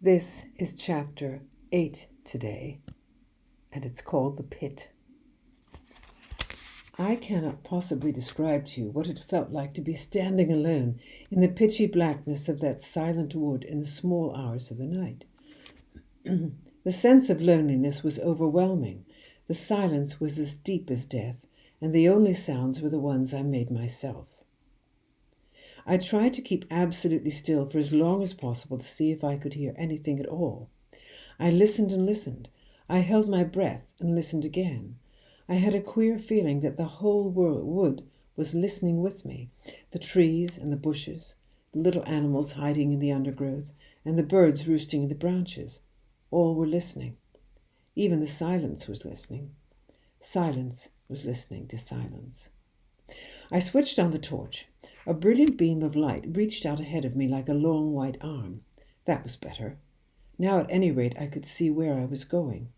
This is chapter 8 today, and it's called The Pit. I cannot possibly describe to you what it felt like to be standing alone in the pitchy blackness of that silent wood in the small hours of the night. The sense of loneliness was overwhelming. The silence was as deep as death, and the only sounds were the ones I made myself. I tried to keep absolutely still for as long as possible to see if I could hear anything at all. I listened and listened. I held my breath and listened again. I had a queer feeling that the whole wood was listening with me. The trees and the bushes, the little animals hiding in the undergrowth, and the birds roosting in the branches. All were listening. Even the silence was listening. Silence was listening to silence. I switched on the torch. A brilliant beam of light reached out ahead of me like a long white arm. That was better. Now at any rate I could see where I was going.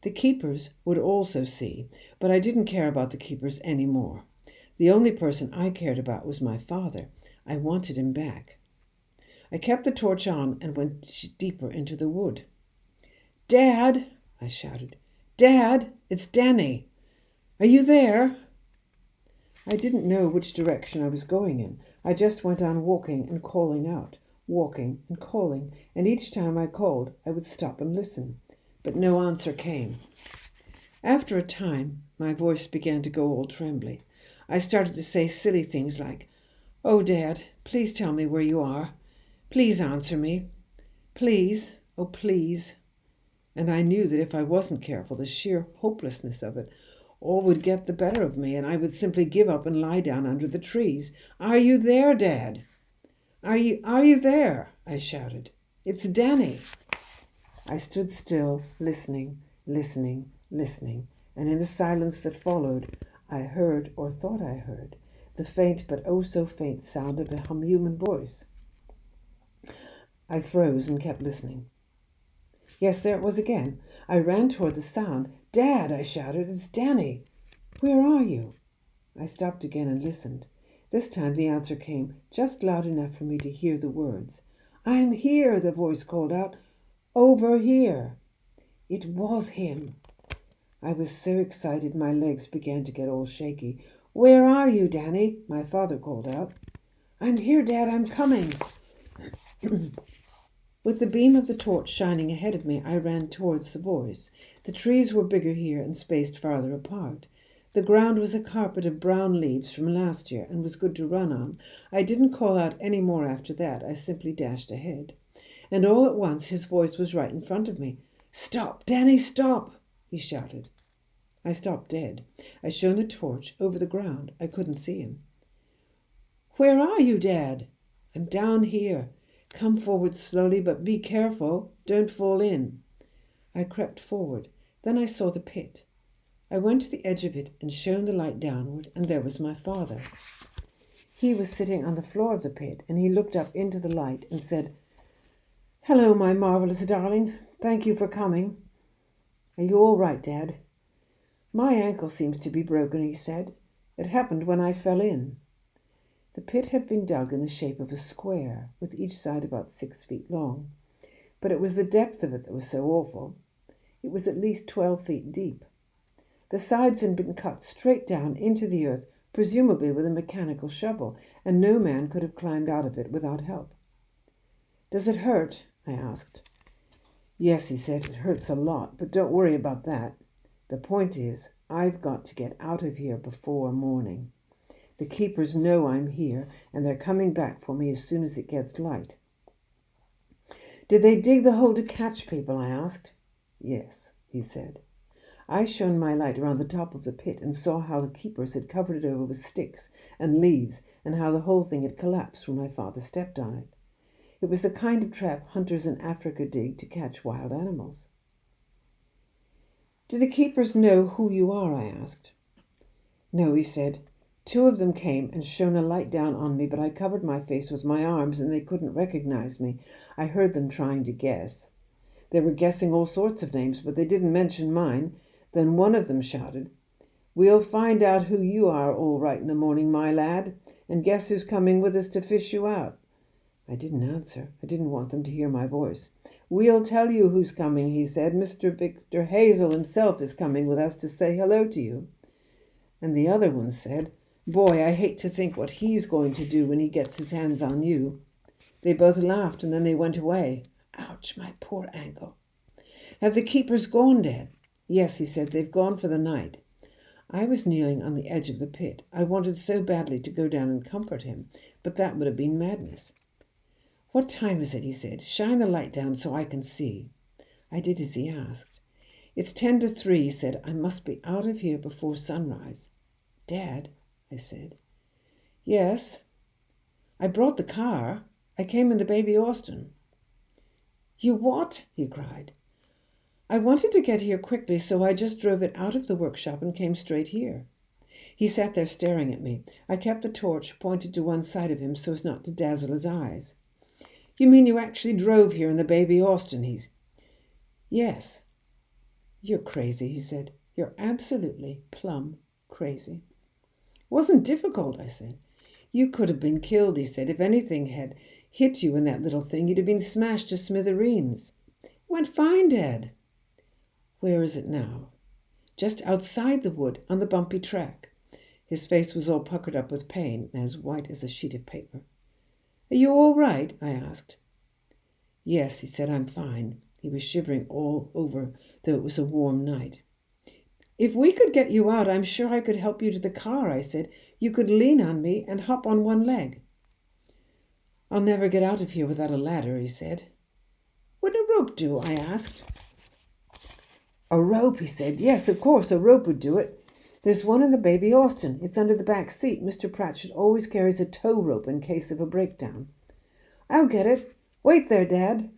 The keepers would also see, but I didn't care about the keepers any more. The only person I cared about was my father. I wanted him back. I kept the torch on and went deeper into the wood. "Dad!" I shouted. "Dad, it's Danny. Are you there?" I didn't know which direction I was going in. I just went on walking and calling out, walking and calling, and each time I called, I would stop and listen. But no answer came. After a time, my voice began to go all trembly. I started to say silly things like, "Oh, Dad, please tell me where you are. Please answer me. Please, oh, please." And I knew that if I wasn't careful, the sheer hopelessness of it all would get the better of me, and I would simply give up and lie down under the trees. "Are you there, Dad? Are you there?" I shouted. "It's Danny." I stood still, listening, listening, listening, and in the silence that followed, I heard, or thought I heard, the faint but oh so faint sound of a human voice. I froze and kept listening. Yes, there it was again. I ran toward the sound. "Dad," I shouted, "it's Danny. Where are you?" I stopped again and listened. This time the answer came just loud enough for me to hear the words. "I'm here," the voice called out. "Over here." It was him. I was so excited my legs began to get all shaky. "Where are you, Danny?" my father called out. "I'm here, Dad, I'm coming." With the beam of the torch shining ahead of me, I ran towards the voice. The trees were bigger here and spaced farther apart. The ground was a carpet of brown leaves from last year and was good to run on. I didn't call out any more after that. I simply dashed ahead. And all at once his voice was right in front of me. "Stop, Danny, stop!" he shouted. I stopped dead. I shone the torch over the ground. I couldn't see him. "Where are you, Dad?" "I'm down here. Come forward slowly, but be careful. Don't fall in." I crept forward. Then I saw the pit. I went to the edge of it and shone the light downward, and there was my father. He was sitting on the floor of the pit, and he looked up into the light and said, "Hello, my marvelous darling. Thank you for coming. Are you all right, Dad?" "My ankle seems to be broken," he said. "It happened when I fell in." The pit had been dug in the shape of a square, with each side about 6 feet long. But it was the depth of it that was so awful. It was at least 12 feet deep. The sides had been cut straight down into the earth, presumably with a mechanical shovel, and no man could have climbed out of it without help. "Does it hurt?" I asked. "Yes," he said, "it hurts a lot, but don't worry about that. The point is, I've got to get out of here before morning. The keepers know I'm here, and they're coming back for me as soon as it gets light." "Did they dig the hole to catch people?" I asked. "Yes," he said. I shone my light around the top of the pit and saw how the keepers had covered it over with sticks and leaves, and how the whole thing had collapsed when my father stepped on it. It was the kind of trap hunters in Africa dig to catch wild animals. "Do the keepers know who you are?" I asked. "No," he said. "Two of them came and shone a light down on me, but I covered my face with my arms and they couldn't recognize me. I heard them trying to guess. They were guessing all sorts of names, but they didn't mention mine. Then one of them shouted, 'We'll find out who you are all right in the morning, my lad. And guess who's coming with us to fish you out?' I didn't answer. I didn't want them to hear my voice. "We'll tell you who's coming," he said. "Mr. Victor Hazel himself is coming with us to say hello to you." And the other one said, "Boy, I hate to think what he's going to do when he gets his hands on you." They both laughed, and then they went away. Ouch, my poor ankle. "Have the keepers gone, Dad?" "Yes," he said, "they've gone for the night." I was kneeling on the edge of the pit. I wanted so badly to go down and comfort him, but that would have been madness. "What time is it?" he said. "Shine the light down so I can see." I did as he asked. "It's 10 to 3, he said. "I must be out of here before sunrise." "Dad," I said. "Yes?" "I brought the car. I came in the Baby Austin." "You what?" he cried. "I wanted to get here quickly, so I just drove it out of the workshop and came straight here." He sat there staring at me. I kept the torch pointed to one side of him so as not to dazzle his eyes. "You mean you actually drove here in the Baby Austin?" "Yes." "You're crazy," he said. "You're absolutely plumb crazy." "Wasn't difficult," I said. "You could have been killed," he said. "If anything had hit you in that little thing, you'd have been smashed to smithereens." "It went fine, Dad." "Where is it now?" "Just outside the wood, on the bumpy track." His face was all puckered up with pain and as white as a sheet of paper. "Are you all right?" I asked. "Yes," he said, "I'm fine." He was shivering all over, though it was a warm night. "If we could get you out, I'm sure I could help you to the car," I said. "You could lean on me and hop on one leg." "I'll never get out of here without a ladder," he said. "Would a rope do?" I asked. "A rope," he said. "Yes, of course, a rope would do it. There's one in the Baby Austin. It's under the back seat. Mr. Pratchett always carries a tow rope in case of a breakdown." "I'll get it. Wait there, Dad."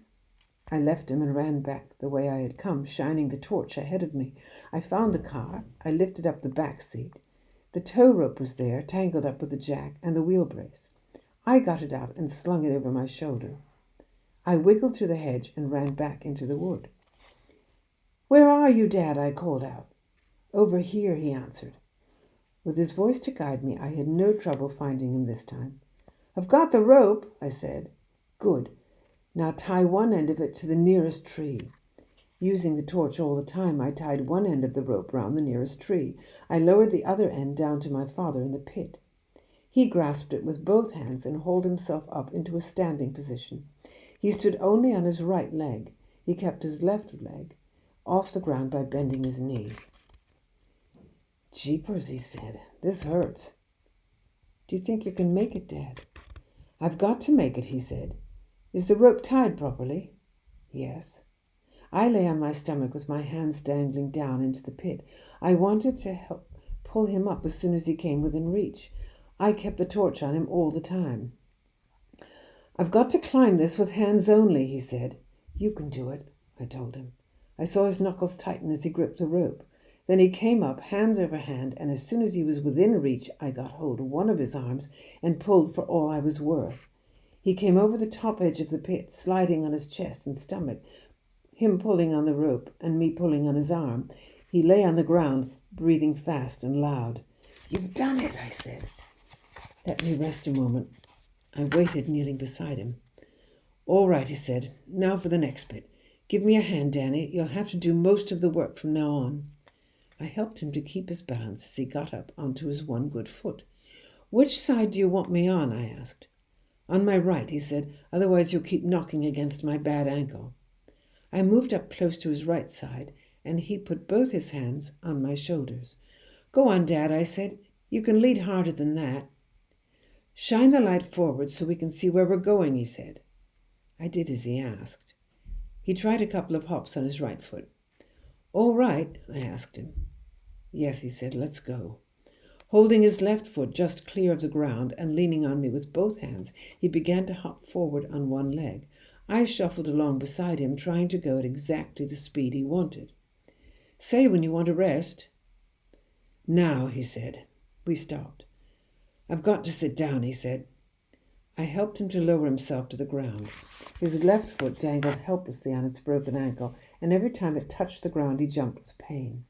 I left him and ran back the way I had come, shining the torch ahead of me. I found the car. I lifted up the back seat. The tow rope was there, tangled up with the jack and the wheel brace. I got it out and slung it over my shoulder. I wiggled through the hedge and ran back into the wood. "Where are you, Dad?" I called out. "Over here," he answered. With his voice to guide me, I had no trouble finding him this time. "I've got the rope," I said. "Good. Now tie one end of it to the nearest tree." Using the torch all the time, I tied one end of the rope round the nearest tree. I lowered the other end down to my father in the pit. He grasped it with both hands and hauled himself up into a standing position. He stood only on his right leg. He kept his left leg off the ground by bending his knee. "Jeepers," he said, "this hurts." "Do you think you can make it, Dad?" "I've got to make it," he said. "Is the rope tied properly?" "Yes." I lay on my stomach with my hands dangling down into the pit. I wanted to help pull him up as soon as he came within reach. I kept the torch on him all the time. "I've got to climb this with hands only," he said. "You can do it," I told him. I saw his knuckles tighten as he gripped the rope. Then he came up, hands over hand, and as soon as he was within reach, I got hold of one of his arms and pulled for all I was worth. He came over the top edge of the pit, sliding on his chest and stomach, him pulling on the rope and me pulling on his arm. He lay on the ground, breathing fast and loud. "You've done it," I said. "Let me rest a moment." I waited, kneeling beside him. "All right," he said. "Now for the next bit. Give me a hand, Danny. You'll have to do most of the work from now on." I helped him to keep his balance as he got up onto his one good foot. "Which side do you want me on?" I asked. "On my right," he said. "Otherwise you'll keep knocking against my bad ankle." I moved up close to his right side, and he put both his hands on my shoulders. "Go on, Dad," I said. "You can lead harder than that." "Shine the light forward so we can see where we're going," he said. I did as he asked. He tried a couple of hops on his right foot. "All right?" I asked him. "Yes," he said. "Let's go." Holding his left foot just clear of the ground and leaning on me with both hands, he began to hop forward on one leg. I shuffled along beside him, trying to go at exactly the speed he wanted. "Say when you want to rest." "Now," he said. We stopped. "I've got to sit down," he said. I helped him to lower himself to the ground. His left foot dangled helplessly on its broken ankle, and every time it touched the ground he jumped with pain.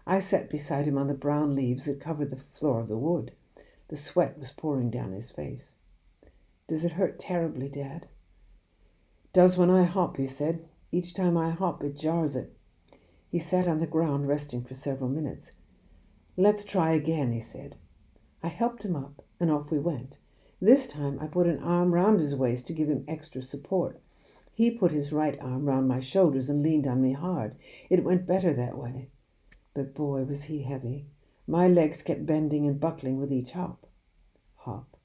I sat beside him on the brown leaves that covered the floor of the wood. The sweat was pouring down his face. "Does it hurt terribly, Dad?" Does when I hop, he said. Each time I hop, it jars it. He sat on the ground, resting for several minutes. Let's try again, he said. I helped him up, and off we went. This time I put an arm round his waist to give him extra support. He put his right arm round my shoulders and leaned on me hard. It went better that way. But boy, was he heavy. My legs kept bending and buckling with each hop. Hop,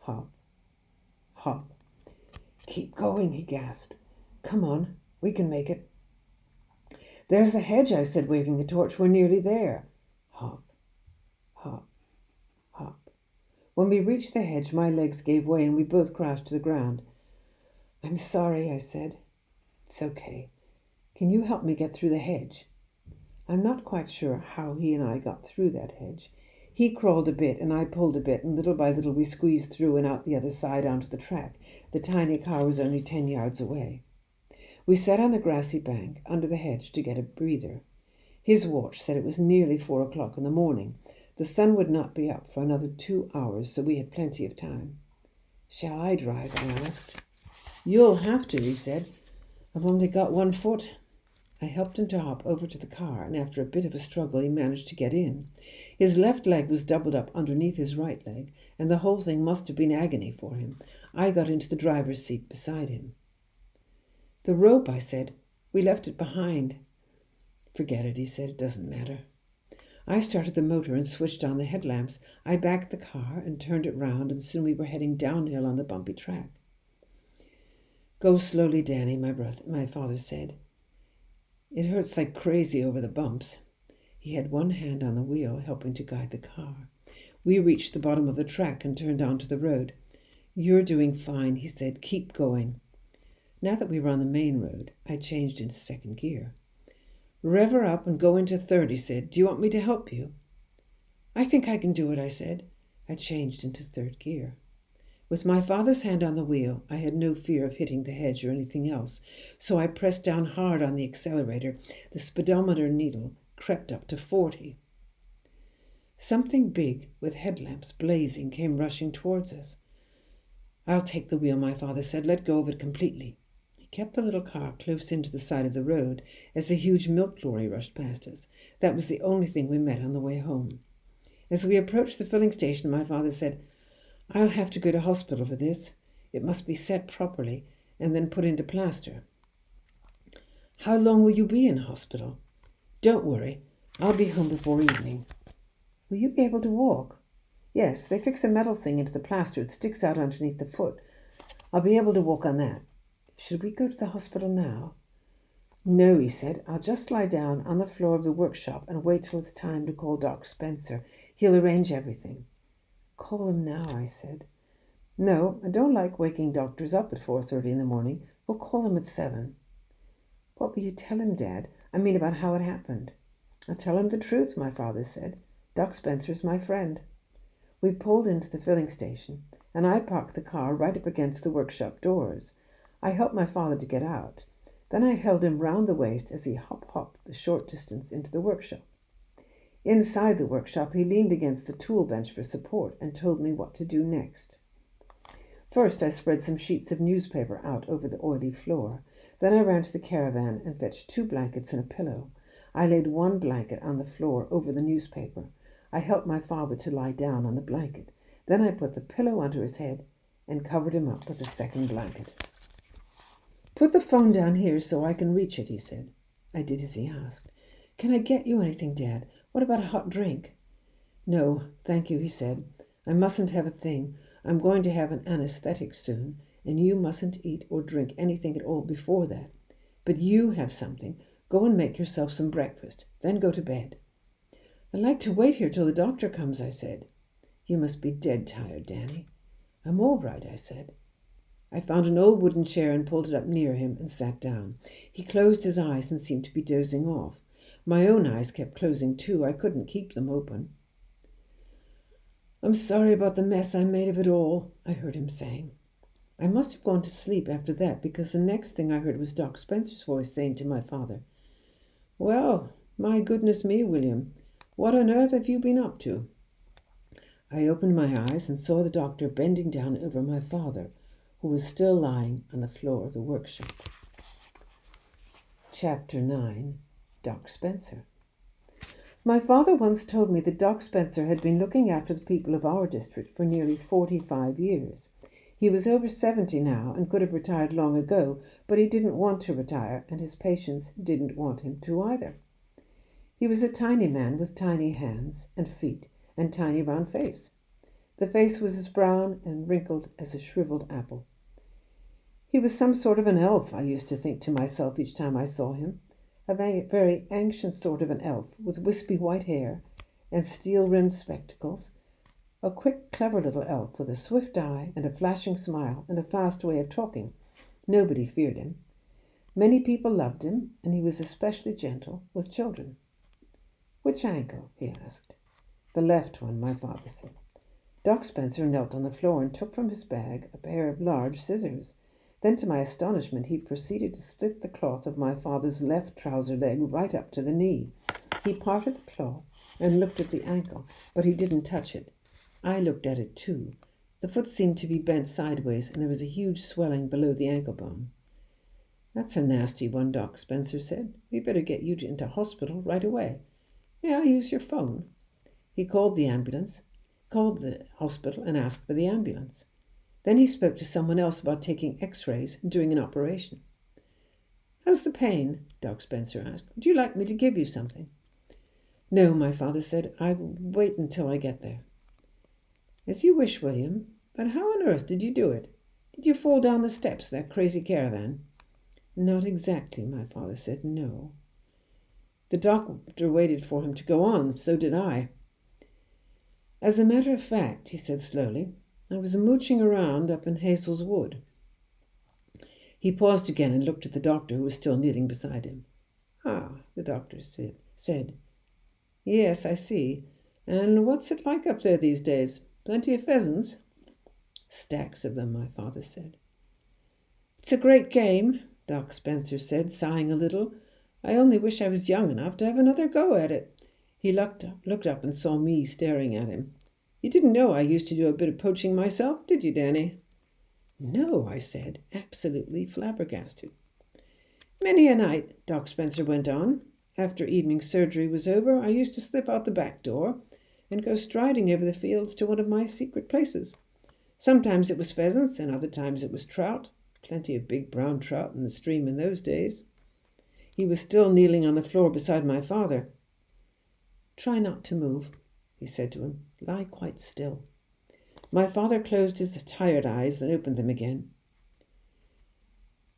hop, hop. Keep going, he gasped. Come on, we can make it. There's the hedge, I said, waving the torch. We're nearly there. Hop, hop, hop. When we reached the hedge, my legs gave way and we both crashed to the ground. I'm sorry, I said. It's okay. Can you help me get through the hedge? I'm not quite sure how he and I got through that hedge. He crawled a bit and I pulled a bit, and little by little we squeezed through and out the other side onto the track. The tiny car was only 10 yards away. We sat on the grassy bank under the hedge to get a breather. His watch said it was nearly 4 o'clock in the morning. The sun would not be up for another 2 hours, so we had plenty of time. Shall I drive? I asked. You'll have to, he said. I've only got one foot. I helped him to hop over to the car, and after a bit of a struggle he managed to get in. His left leg was doubled up underneath his right leg, and the whole thing must have been agony for him. I got into the driver's seat beside him. The rope, I said. We left it behind. Forget it, he said. It doesn't matter. I started the motor and switched on the headlamps. I backed the car and turned it round, and soon we were heading downhill on the bumpy track. Go slowly, Danny, my father said. It hurts like crazy over the bumps. He had one hand on the wheel, helping to guide the car. We reached the bottom of the track and turned onto the road. You're doing fine, he said. Keep going. Now that we were on the main road, I changed into second gear. Rev her up and go into third, he said. Do you want me to help you? I think I can do it, I said. I changed into third gear. With my father's hand on the wheel, I had no fear of hitting the hedge or anything else, so I pressed down hard on the accelerator. The speedometer needle crept up to 40. Something big, with headlamps blazing, came rushing towards us. I'll take the wheel, my father said. Let go of it completely. He kept the little car close into the side of the road as a huge milk lorry rushed past us. That was the only thing we met on the way home. As we approached the filling station, my father said, I'll have to go to hospital for this. It must be set properly and then put into plaster. How long will you be in hospital? Don't worry. I'll be home before evening. Will you be able to walk? Yes, they fix a metal thing into the plaster. It sticks out underneath the foot. I'll be able to walk on that. Should we go to the hospital now? No, he said. I'll just lie down on the floor of the workshop and wait till it's time to call Doc Spencer. He'll arrange everything. Call him now, I said. No, I don't like waking doctors up at 4:30 in the morning. We'll call him at 7. What will you tell him, Dad? I mean about how it happened. I'll tell him the truth, my father said. Doc Spencer's my friend. We pulled into the filling station, and I parked the car right up against the workshop doors. I helped my father to get out. Then I held him round the waist as he hop-hopped the short distance into the workshop. Inside the workshop, he leaned against the tool bench for support and told me what to do next. First, I spread some sheets of newspaper out over the oily floor. Then I ran to the caravan and fetched 2 blankets and a pillow. I laid one blanket on the floor over the newspaper. I helped my father to lie down on the blanket. Then I put the pillow under his head and covered him up with a second blanket. Put the phone down here so I can reach it, he said. I did as he asked. Can I get you anything, Dad? What about a hot drink? No, thank you, he said. I mustn't have a thing. I'm going to have an anesthetic soon, and you mustn't eat or drink anything at all before that. But you have something. Go and make yourself some breakfast. Then go to bed. I'd like to wait here till the doctor comes, I said. You must be dead tired, Danny. I'm all right, I said. I found an old wooden chair and pulled it up near him and sat down. He closed his eyes and seemed to be dozing off. My own eyes kept closing too. I couldn't keep them open. I'm sorry about the mess I made of it all, I heard him saying. I must have gone to sleep after that, because the next thing I heard was Doc Spencer's voice saying to my father, Well, my goodness me, William, what on earth have you been up to? I opened my eyes and saw the doctor bending down over my father. who was still lying on the floor of the workshop. Chapter 9. Doc Spencer. My father once told me that Doc Spencer had been looking after the people of our district for nearly 45 years. He was over 70 now and could have retired long ago, but he didn't want to retire, and his patients didn't want him to either. He was a tiny man with tiny hands and feet and tiny round face. The face was as brown and wrinkled as a shriveled apple. He was some sort of an elf, I used to think to myself each time I saw him, a very ancient sort of an elf with wispy white hair and steel-rimmed spectacles, a quick, clever little elf with a swift eye and a flashing smile and a fast way of talking. Nobody feared him. Many people loved him, and he was especially gentle with children. "Which ankle?" he asked. "The left one," my father said. Doc Spencer knelt on the floor and took from his bag a pair of large scissors. Then, to my astonishment, he proceeded to slit the cloth of my father's left trouser leg right up to the knee. He parted the cloth and looked at the ankle, but he didn't touch it. I looked at it too. The foot seemed to be bent sideways, and there was a huge swelling below the ankle bone. "That's a nasty one," Doc Spencer said. "We better get you into hospital right away. May I use your phone?" He called the hospital and asked for the ambulance. Then he spoke to someone else about taking x-rays and doing an operation. "How's the pain?" Doc Spencer asked. "Would you like me to give you something?" "No," my father said. "I will wait until I get there." "As you wish, William. But how on earth did you do it? Did you fall down the steps of that crazy caravan?" "Not exactly," my father said. "No." The doctor waited for him to go on. So did I. "As a matter of fact," he said slowly, "I was mooching around up in Hazel's Wood." He paused again and looked at the doctor, who was still kneeling beside him. "Ah," the doctor said. "Yes, I see. And what's it like up there these days? Plenty of pheasants?" "Stacks of them," my father said. "It's a great game," Doc Spencer said, sighing a little. "I only wish I was young enough to have another go at it." He looked up and saw me staring at him. "You didn't know I used to do a bit of poaching myself, did you, Danny?" "No," I said, absolutely flabbergasted. "Many a night," Doc Spencer went on, "after evening surgery was over, I used to slip out the back door and go striding over the fields to one of my secret places. Sometimes it was pheasants, and other times it was trout. Plenty of big brown trout in the stream in those days." He was still kneeling on the floor beside my father. "Try not to move," he said to him. "Lie quite still." My father closed his tired eyes, then opened them again.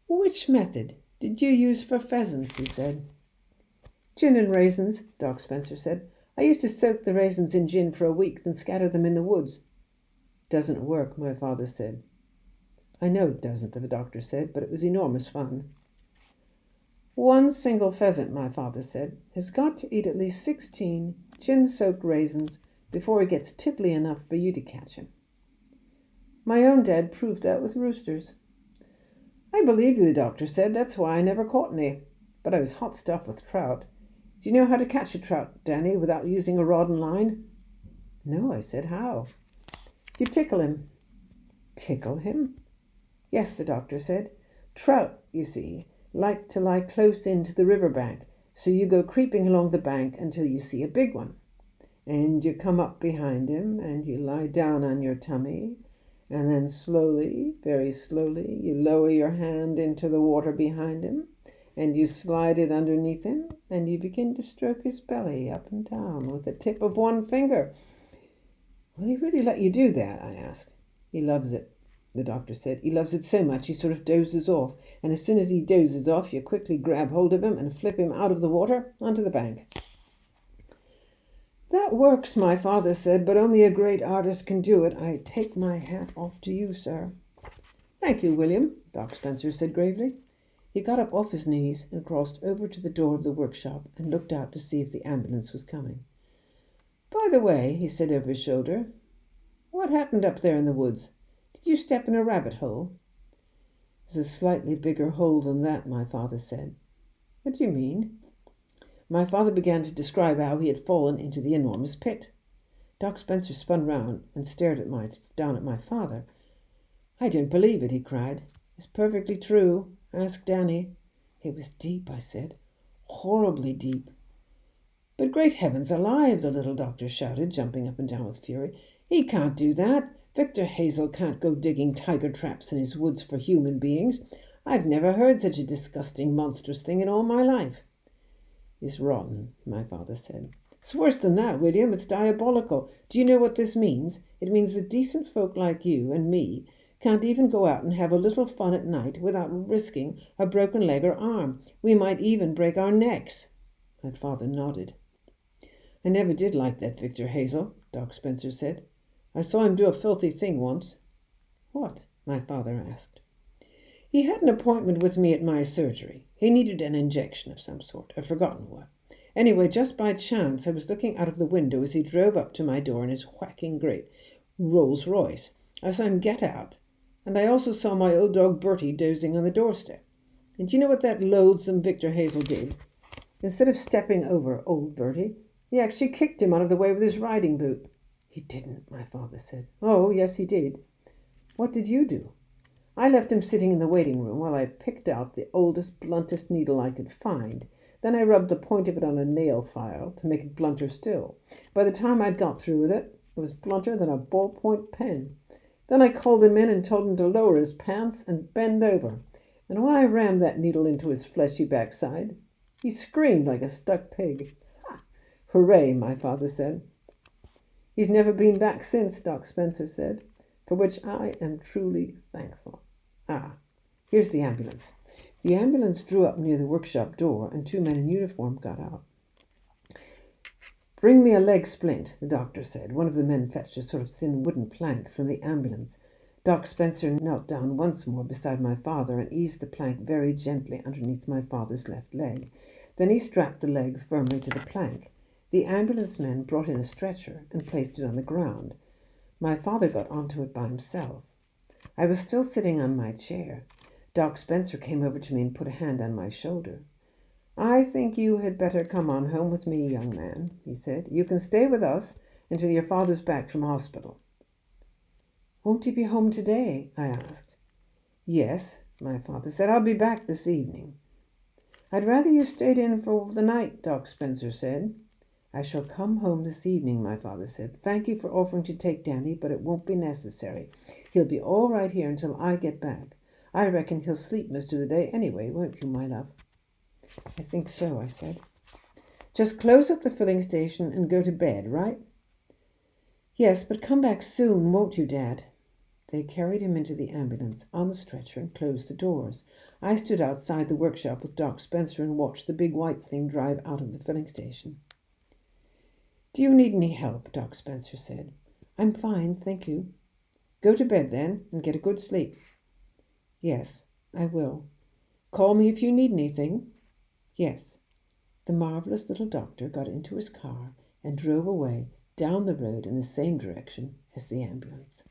"Which method did you use for pheasants?" he said. "Gin and raisins," Doc Spencer said. "I used to soak the raisins in gin for a week, then scatter them in the woods." "Doesn't work," my father said. "I know it doesn't," the doctor said, "but it was enormous fun." "One single pheasant," my father said, "has got to eat at least 16 gin-soaked raisins before he gets tiddly enough for you to catch him. My own dad proved that with roosters." "I believe you," the doctor said. "That's why I never caught any. But I was hot stuff with trout. Do you know how to catch a trout, Danny, without using a rod and line?" "No," I said. "How?" "You tickle him." "Tickle him?" "Yes," the doctor said. "Trout, you see, like to lie close in to the river bank, so you go creeping along the bank until you see a big one. And you come up behind him, and you lie down on your tummy, and then slowly, very slowly, you lower your hand into the water behind him, and you slide it underneath him, and you begin to stroke his belly up and down with the tip of one finger." "Will he really let you do that?" I asked. "He loves it," the doctor said. "He loves it so much he sort of dozes off, and as soon as he dozes off, you quickly grab hold of him and flip him out of the water onto the bank." "That works," my father said, "but only a great artist can do it. I take my hat off to you, sir." "Thank you, William," Doc Spencer said gravely. He got up off his knees and crossed over to the door of the workshop and looked out to see if the ambulance was coming. "By the way," he said over his shoulder, "what happened up there in the woods? Did you step in a rabbit hole?" "It was a slightly bigger hole than that," my father said. "What do you mean?" My father began to describe how he had fallen into the enormous pit. Doc Spencer spun round and stared down at my father. I don't believe it, he cried. It's perfectly true. Ask Danny. It was deep, I said. Horribly deep. But great heavens alive, the little doctor shouted, jumping up and down with fury. He can't do that. Victor Hazel can't go digging tiger traps in his woods for human beings. I've never heard such a disgusting, monstrous thing in all my life. It's rotten, my father said. It's worse than that, William. It's diabolical. Do you know what this means? It means that decent folk like you and me can't even go out and have a little fun at night without risking a broken leg or arm. We might even break our necks. My father nodded. I never did like that Victor Hazel, Doc Spencer said. I saw him do a filthy thing once. What? My father asked. He had an appointment with me at my surgery. He needed an injection of some sort. I've forgotten what. Anyway, just by chance, I was looking out of the window as he drove up to my door in his whacking great Rolls Royce. I saw him get out, and I also saw my old dog Bertie dozing on the doorstep. And do you know what that loathsome Victor Hazel did? Instead of stepping over old Bertie, he actually kicked him out of the way with his riding boot. He didn't, my father said. Oh, yes, he did. What did you do? I left him sitting in the waiting room while I picked out the oldest, bluntest needle I could find. Then I rubbed the point of it on a nail file to make it blunter still. By the time I'd got through with it, it was blunter than a ballpoint pen. Then I called him in and told him to lower his pants and bend over. And when I rammed that needle into his fleshy backside, he screamed like a stuck pig. Hooray, my father said. He's never been back since, Doc Spencer said, for which I am truly thankful. Ah, here's the ambulance. The ambulance drew up near the workshop door, and 2 men in uniform got out. Bring me a leg splint, the doctor said. One of the men fetched a sort of thin wooden plank from the ambulance. Doc Spencer knelt down once more beside my father and eased the plank very gently underneath my father's left leg. Then he strapped the leg firmly to the plank. The ambulance men brought in a stretcher and placed it on the ground. My father got onto it by himself. I was still sitting on my chair. Doc Spencer came over to me and put a hand on my shoulder. I think you had better come on home with me, young man, he said. You can stay with us until your father's back from hospital. Won't he be home today? I asked. Yes, my father said. I'll be back this evening. I'd rather you stayed in for the night, Doc Spencer said. I shall come home this evening, my father said. Thank you for offering to take Danny, but it won't be necessary. He'll be all right here until I get back. I reckon he'll sleep most of the day anyway, won't you, my love? I think so, I said. Just close up the filling station and go to bed, right? Yes, but come back soon, won't you, Dad? They carried him into the ambulance on the stretcher and closed the doors. I stood outside the workshop with Doc Spencer and watched the big white thing drive out of the filling station. Do you need any help? Doc Spencer said. I'm fine, thank you. Go to bed then and get a good sleep. Yes, I will. Call me if you need anything. Yes. The marvelous little doctor got into his car and drove away down the road in the same direction as the ambulance.